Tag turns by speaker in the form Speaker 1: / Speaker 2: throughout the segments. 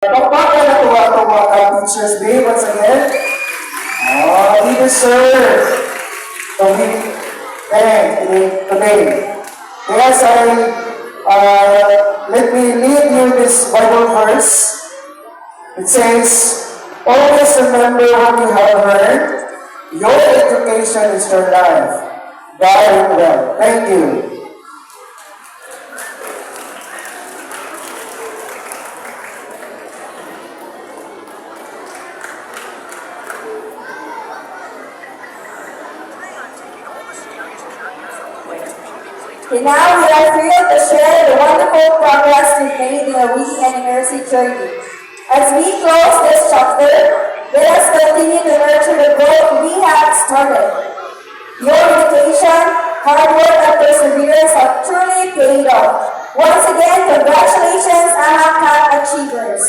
Speaker 1: Pagpapala na tuwa ito mga Teachers Day once again. We deserve to be today. Yes, let me read you this Bible verse. It says, always remember what you have heard. Your education is your life. Guide it well. Thank you.
Speaker 2: And now we are thrilled to share the wonderful progress we've made in our week anniversary journey. As we close this chapter, let us continue to nurture the growth we have started. Your dedication, hard work, and perseverance have truly paid off. Once again, congratulations, AHACAT achievers.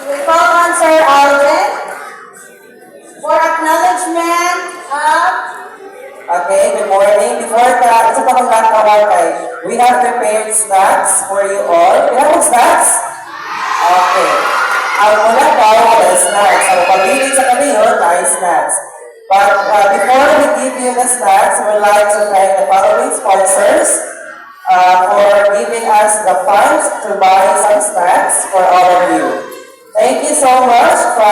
Speaker 2: We call on Sir Alvin for acknowledgement of.
Speaker 3: Okay, good morning. Before sa pagkakawakay, we have prepared snacks for you all. You have snacks? Okay. Ang mula pa the snacks. Ang pagbiling sa kanino, tayo snacks. But before we give you the snacks, we would like to thank the following sponsors for giving us the funds to buy some snacks for all of you. Thank you so much for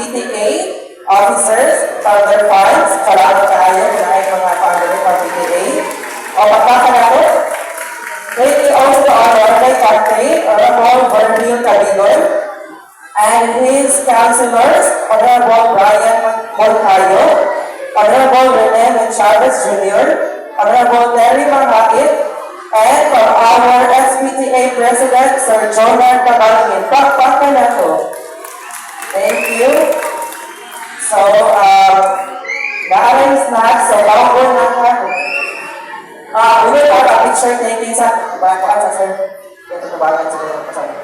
Speaker 3: PTA officers, for their funds. Salamat kayo na mga family from PTA. O magpakalaro. Thank you also to our Barangay Captain, Honorable Bernie Caligon, and his councilors, Honorable Brian Moncayo, Honorable Rene Chavez Jr., Honorable Terry Mangait, and from our SPTA President, Sir Jonah Tabalangin. Pakpakan na to. Thank you. So, naaring snacks, so bawang na ako. We will have a picture taking sa bakuan sa sir. Ito na bagan sa kasama.